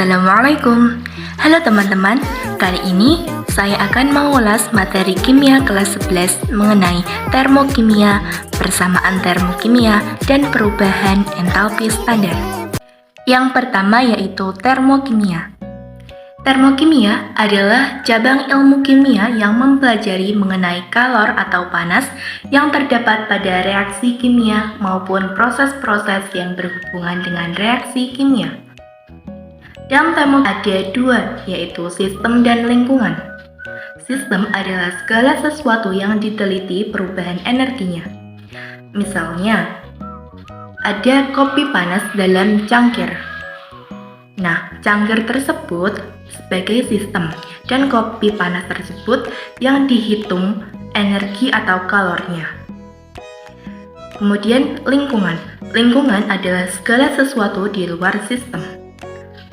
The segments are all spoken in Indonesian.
Assalamualaikum. Halo teman-teman, kali ini saya akan mengulas materi kimia kelas 11 mengenai termokimia, persamaan termokimia, dan perubahan entalpi standar. Yang pertama yaitu termokimia. Termokimia adalah cabang ilmu kimia yang mempelajari mengenai kalor atau panas yang terdapat pada reaksi kimia maupun proses-proses yang berhubungan dengan reaksi kimia. Dalam termokimia ada dua, yaitu sistem dan lingkungan. Sistem adalah segala sesuatu yang diteliti perubahan energinya. Misalnya, ada kopi panas dalam cangkir. Nah, cangkir tersebut sebagai sistem, dan kopi panas tersebut yang dihitung energi atau kalornya. Kemudian lingkungan. Lingkungan adalah segala sesuatu di luar sistem.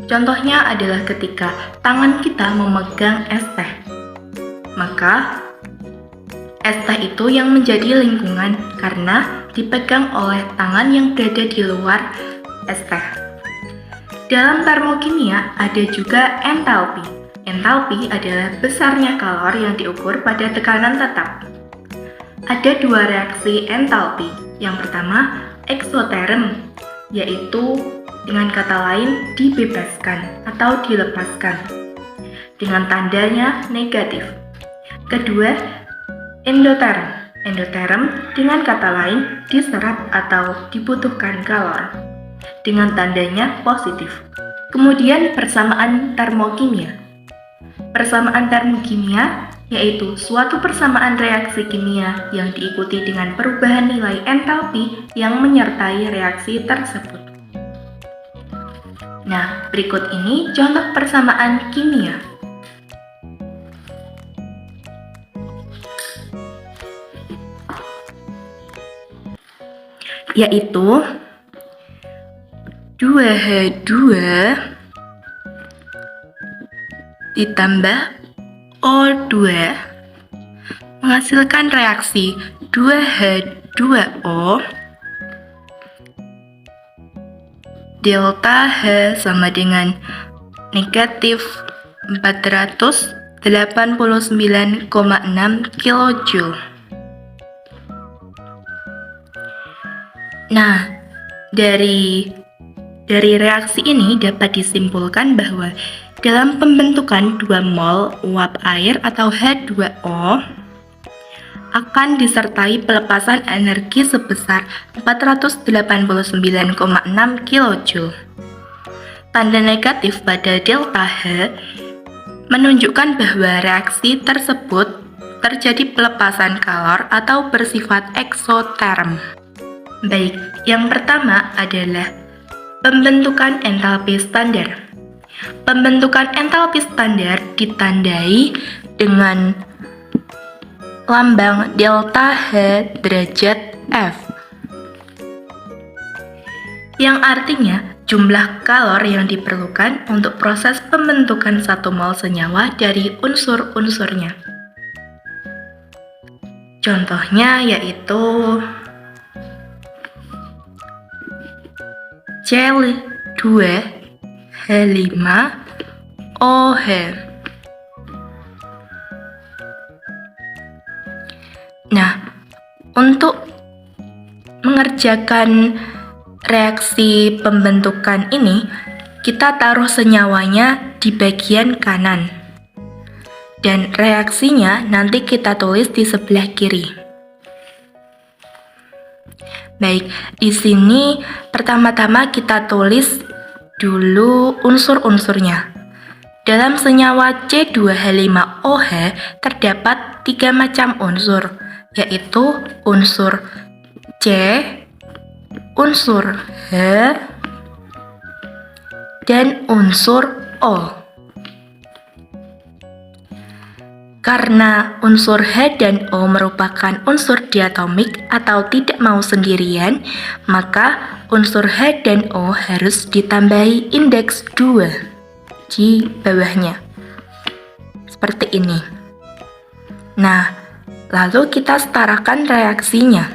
Contohnya adalah ketika tangan kita memegang es teh. Maka, es teh itu yang menjadi lingkungan karena dipegang oleh tangan yang berada di luar es teh. Dalam termokimia ada juga entalpi. Entalpi adalah besarnya kalor yang diukur pada tekanan tetap. Ada dua reaksi entalpi. Yang pertama, eksoterm, yaitu dengan kata lain dibebaskan atau dilepaskan, dengan tandanya negatif. Kedua, endoterm. Endoterm dengan kata lain diserap atau dibutuhkan kalor, dengan tandanya positif. Kemudian persamaan termokimia. Persamaan termokimia yaitu suatu persamaan reaksi kimia yang diikuti dengan perubahan nilai entalpi yang menyertai reaksi tersebut. Nah, berikut ini contoh persamaan kimia. Yaitu 2H2 ditambah O2 menghasilkan reaksi 2H2O delta H sama dengan negatif 489,6 kJ. Nah, dari reaksi ini dapat disimpulkan bahwa dalam pembentukan 2 mol uap air atau H2O akan disertai pelepasan energi sebesar 489,6 kJ. Tanda negatif pada delta H menunjukkan bahwa reaksi tersebut terjadi pelepasan kalor atau bersifat eksoterm. Baik, yang pertama adalah pembentukan entalpi standar. Pembentukan entalpi standar ditandai dengan lambang delta H derajat F, yang artinya jumlah kalor yang diperlukan untuk proses pembentukan 1 mol senyawa dari unsur-unsurnya. Contohnya yaitu C2H5OH. Nah, untuk mengerjakan reaksi pembentukan ini, kita taruh senyawanya di bagian kanan. Dan reaksinya nanti kita tulis di sebelah kiri. Baik, di sini pertama-tama kita tulis dulu unsur-unsurnya. Dalam senyawa C2H5OH terdapat 3 macam unsur, yaitu unsur C, unsur H, dan unsur O. Karena unsur H dan O merupakan unsur diatomik atau tidak mau sendirian, maka unsur H dan O harus ditambahi indeks 2 di bawahnya. Seperti ini. Nah, lalu kita setarakan reaksinya.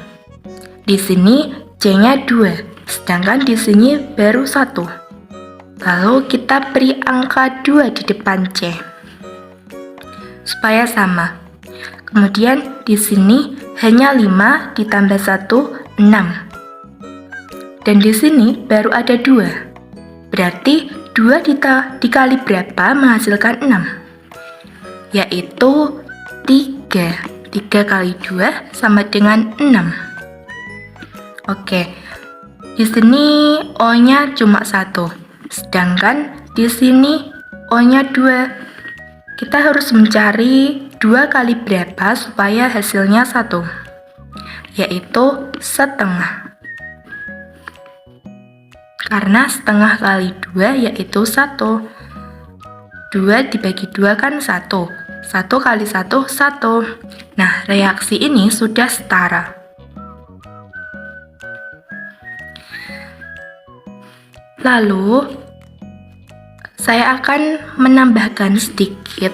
Di sini C-nya 2, sedangkan di sini baru 1. Lalu kita beri angka 2 di depan C supaya sama. Kemudian di sini hanya 5 ditambah 1, 6. Dan di sini baru ada 2. Berarti 2 dikali berapa menghasilkan 6? Yaitu 3. 3 kali 2 sama dengan 6. Oke. Di sini O-nya cuma 1. Sedangkan di sini O-nya 2. Kita harus mencari 2 kali berapa supaya hasilnya 1, yaitu setengah. Karena setengah kali 2 yaitu 1. 2 dibagi 2 kan 1. 1 kali 1, 1. Nah, reaksi ini sudah setara. Lalu, saya akan menambahkan sedikit,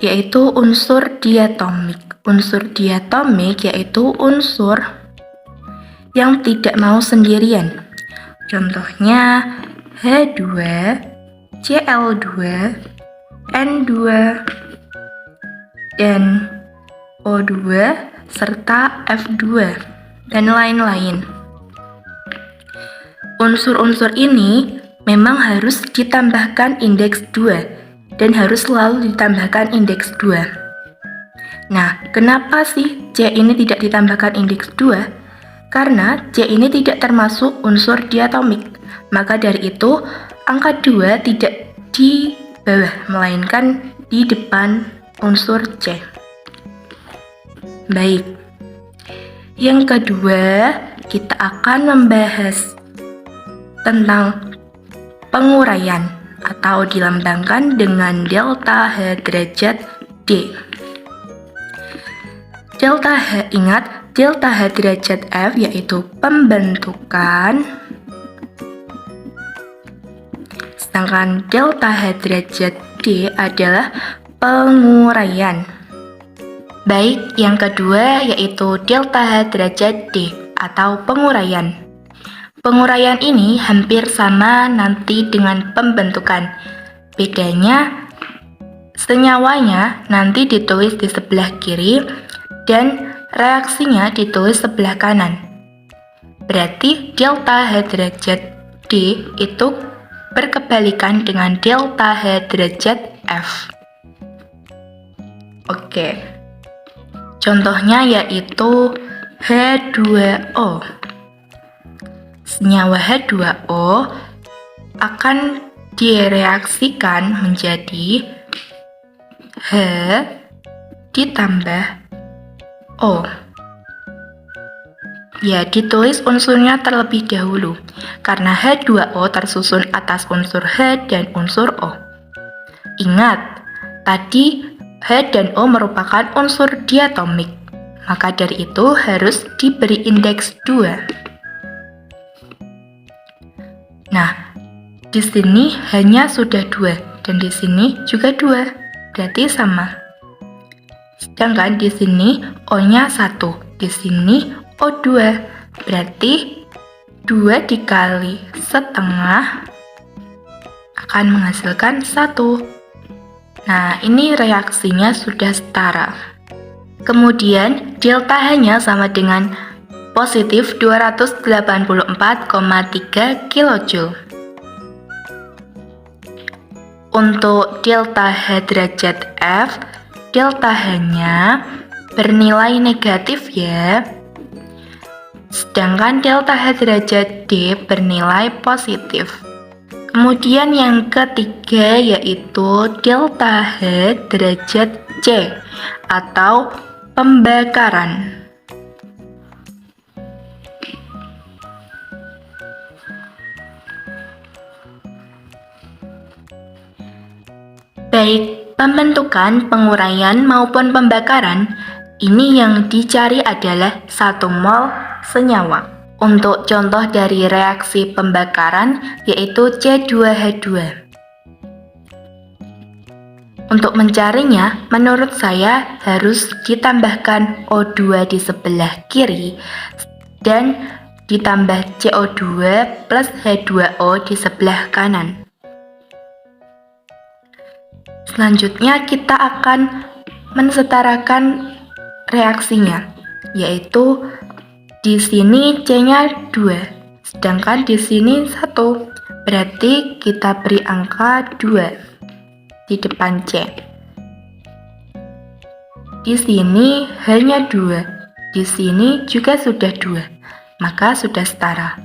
yaitu unsur diatomik. Unsur diatomik yaitu unsur yang tidak mau sendirian. Contohnya H2, Cl2, N2, dan O2, serta F2, dan lain-lain. Unsur-unsur ini memang harus ditambahkan indeks 2 dan harus selalu ditambahkan indeks 2. Nah, kenapa sih C ini tidak ditambahkan indeks 2? Karena C ini tidak termasuk unsur diatomik. Maka dari itu, angka 2 tidak di bawah, melainkan di depan unsur C. Baik. Yang kedua, kita akan membahas tentang penguraian atau dilambangkan dengan delta H derajat D. Delta H, ingat, delta H derajat F yaitu pembentukan, sedangkan delta H derajat D adalah penguraian. Baik, yang kedua yaitu delta H derajat D atau penguraian. Penguraian ini hampir sama nanti dengan pembentukan. Bedanya, senyawanya nanti ditulis di sebelah kiri dan reaksinya ditulis sebelah kanan. Berarti delta H derajat D itu berkebalikan dengan delta H derajat F. Oke. Contohnya yaitu H2O. Senyawa H2O akan direaksikan menjadi H ditambah O. Ya, ditulis unsurnya terlebih dahulu, karena H2O tersusun atas unsur H dan unsur O. Ingat, tadi H dan O merupakan unsur diatomik, maka dari itu harus diberi indeks 2. Nah, di sini hanya sudah 2 dan di sini juga 2, berarti sama. Sedangkan di sini O-nya 1, di sini O2, berarti 2 dikali setengah akan menghasilkan 1. Nah, ini reaksinya sudah setara. Kemudian, delta H-nya sama dengan positif 284,3 kJ. Untuk delta H derajat F, delta H-nya bernilai negatif ya. Sedangkan delta H derajat D bernilai positif. Kemudian yang ketiga yaitu delta H derajat C atau pembakaran. Baik pembentukan, penguraian maupun pembakaran, ini yang dicari adalah 1 mol senyawa. Untuk contoh dari reaksi pembakaran yaitu C2H2. Untuk mencarinya, menurut saya harus ditambahkan O2 di sebelah kiri dan ditambah CO2 plus H2O di sebelah kanan. Selanjutnya kita akan mensetarakan reaksinya, yaitu di sini C-nya 2, sedangkan di sini 1. Berarti kita beri angka 2 di depan C. Di sini hanya 2, di sini juga sudah 2, maka sudah setara.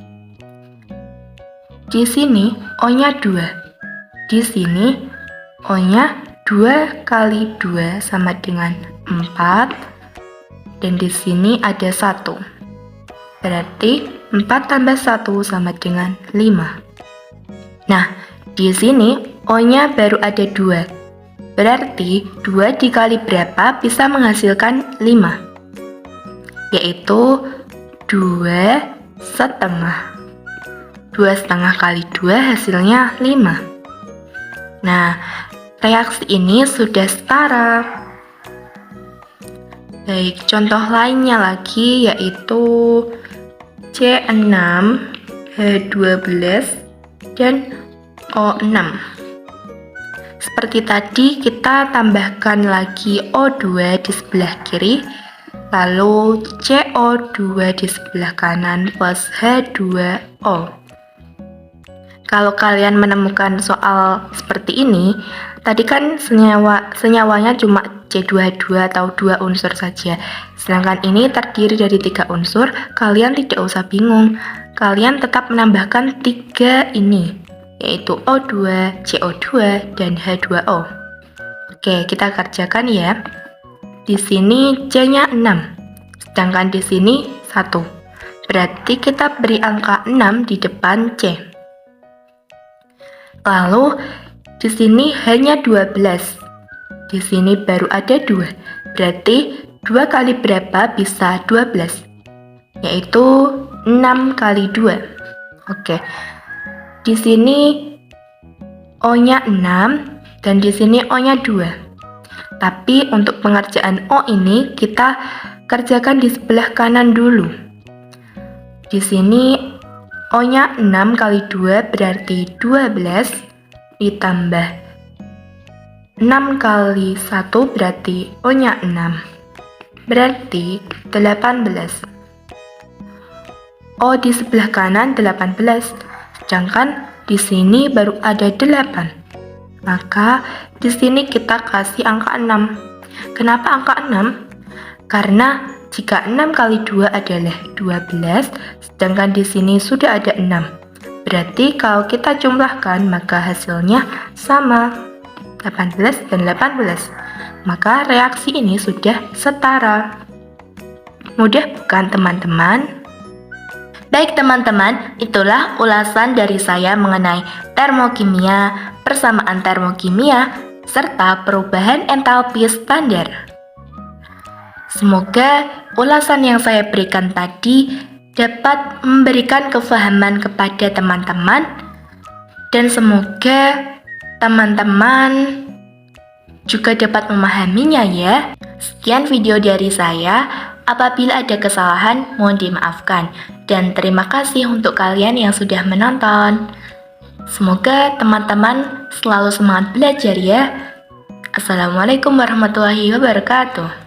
Di sini O-nya 2, di sini O-nya 2 kali 2 sama dengan 4, dan di sini ada 1. Berarti 4 tambah 1 sama dengan 5. Nah, di sini O-nya baru ada 2. Berarti 2 dikali berapa bisa menghasilkan 5, yaitu 2,5. 2,5 kali 2 hasilnya 5. Nah, reaksi ini sudah setara. Baik, contoh lainnya lagi yaitu C6, H12, dan O6. Seperti tadi, kita tambahkan lagi O2 di sebelah kiri, lalu CO2 di sebelah kanan plus H2O. Kalau kalian menemukan soal seperti ini, tadi kan senyawanya cuma C22 atau 2 unsur saja. Sedangkan ini terdiri dari 3 unsur, kalian tidak usah bingung. Kalian tetap menambahkan 3 ini, yaitu O2, CO2, dan H2O. Oke, kita kerjakan ya. Di sini C-nya 6, sedangkan di sini 1. Berarti kita beri angka 6 di depan C. Lalu, di sini hanya 12. Di sini baru ada 2. Berarti 2 kali berapa bisa 12? Yaitu 6 kali 2. Oke. Di sini O-nya 6 dan di sini O-nya 2. Tapi untuk pengerjaan O ini kita kerjakan di sebelah kanan dulu. Di sini O-nya 6 kali 2 berarti 12 ditambah 6 kali 1 berarti O-nya 6. Berarti 18. O di sebelah kanan 18. Sedangkan di sini baru ada 8. Maka di sini kita kasih angka 6. Kenapa angka 6? Karena jika 6 kali 2 adalah 12, sedangkan di sini sudah ada 6. Berarti kalau kita jumlahkan maka hasilnya sama, 18 dan 18. Maka reaksi ini sudah setara. Mudah bukan teman-teman? Baik teman-teman, itulah ulasan dari saya mengenai termokimia, persamaan termokimia, serta perubahan entalpi standar. Semoga ulasan yang saya berikan tadi dapat memberikan kefahaman kepada teman-teman, dan semoga teman-teman juga dapat memahaminya ya. Sekian video dari saya. Apabila ada kesalahan, mohon dimaafkan. Dan terima kasih untuk kalian yang sudah menonton. Semoga teman-teman selalu semangat belajar ya. Assalamualaikum warahmatullahi wabarakatuh.